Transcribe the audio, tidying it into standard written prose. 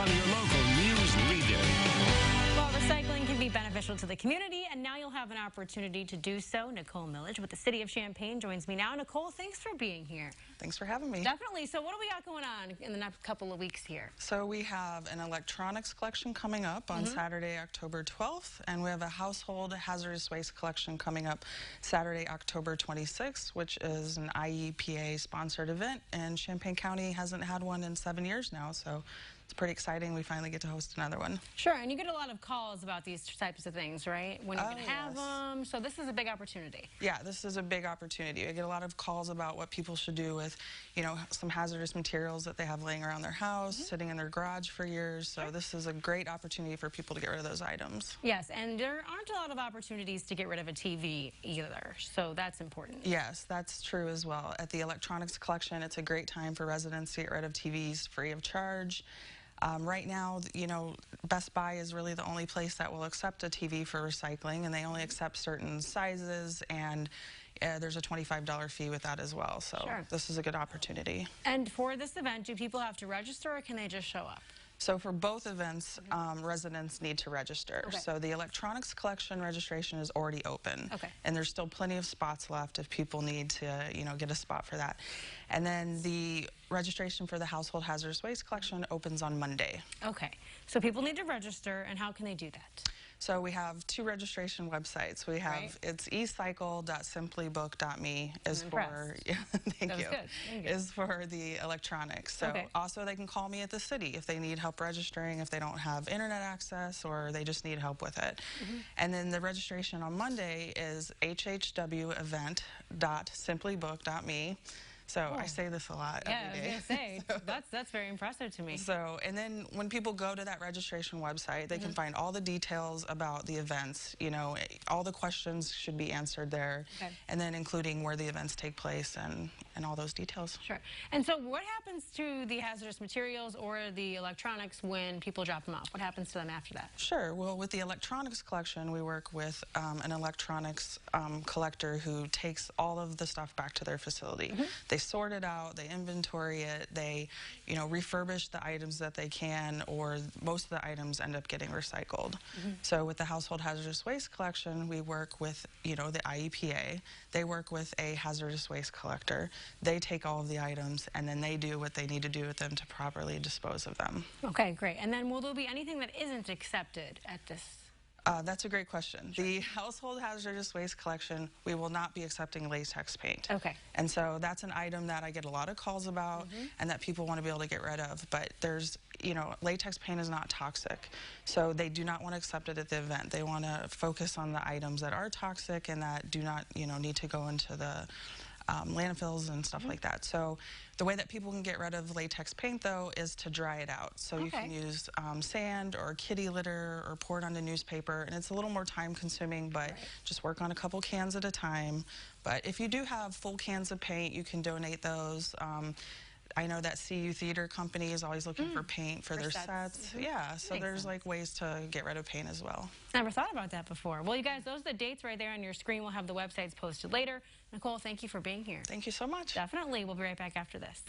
from your local news leader. Well, recycling can be beneficial to the community, and now you'll have an opportunity to do so. Nicole Millage with the City of Champaign joins me now. Nicole, thanks for being here. Thanks for having me. Definitely. So what do we got going on in the next couple of weeks here? So we have an electronics collection coming up on Saturday, October 12th, and we have a household hazardous waste collection coming up Saturday, October 26th, which is an IEPA-sponsored event, and Champaign County hasn't had one in 7 years now, so it's pretty exciting. We finally get to host another one. Sure, and you get a lot of calls about these types of things, right? When you can have them, so this is a big opportunity. Yeah, this is a big opportunity. I get a lot of calls about what people should do with, you know, some hazardous materials that they have laying around their house, sitting in their garage for years, so this is a great opportunity for people to get rid of those items. Yes, and there aren't a lot of opportunities to get rid of a TV either, so that's important. Yes, that's true as well. At the electronics collection, it's a great time for residents to get rid of TVs free of charge. Right now, you know, Best Buy is really the only place that will accept a TV for recycling, and they only accept certain sizes, and there's a $25 fee with that as well. So this is a good opportunity. And for this event, do people have to register, or can they just show up? So for both events, residents need to register. So the electronics collection registration is already open. And there's still plenty of spots left if people need to, you know, get a spot for that. And then the registration for the household hazardous waste collection opens on Monday. Okay. So people need to register, and how can they do that? So we have two registration websites. We have it's ecycle.simplybook.me is for thank you. Is for the electronics. So also they can call me at the city if they need help registering, if they don't have internet access, or they just need help with it. And then the registration on Monday is hhwevent.simplybook.me. So I say this a lot every day. I was going to say, that's very impressive to me. So, and then when people go to that registration website, they can find all the details about the events. You know, all the questions should be answered there, and then including where the events take place and all those details. Sure. And so what happens to the hazardous materials or the electronics when people drop them off? What happens to them after that? Sure. Well, with the electronics collection, we work with an electronics collector who takes all of the stuff back to their facility. They sort it out, they inventory it, they, you know, refurbish the items that they can, or most of the items end up getting recycled. So with the household hazardous waste collection, we work with, you know, the IEPA. They work with a hazardous waste collector. They take all of the items, and then they do what they need to do with them to properly dispose of them. Okay, great. And then will there be anything that isn't accepted at this? That's a great question. The household hazardous waste collection, we will not be accepting latex paint. And so that's an item that I get a lot of calls about and that people want to be able to get rid of. But there's, you know, latex paint is not toxic. So they do not want to accept it at the event. They want to focus on the items that are toxic and that do not, you know, need to go into the landfills and stuff like that. So the way that people can get rid of latex paint, though, is to dry it out. So you can use sand or kitty litter or pour it onto newspaper, and it's a little more time consuming, but just work on a couple cans at a time. But if you do have full cans of paint, you can donate those. I know that CU Theater Company is always looking for paint for their sets. Yeah, so there's like ways to get rid of paint as well. Never thought about that before. Well, you guys, those are the dates right there on your screen. We'll have the websites posted later. Nicole, thank you for being here. Thank you so much. Definitely. We'll be right back after this.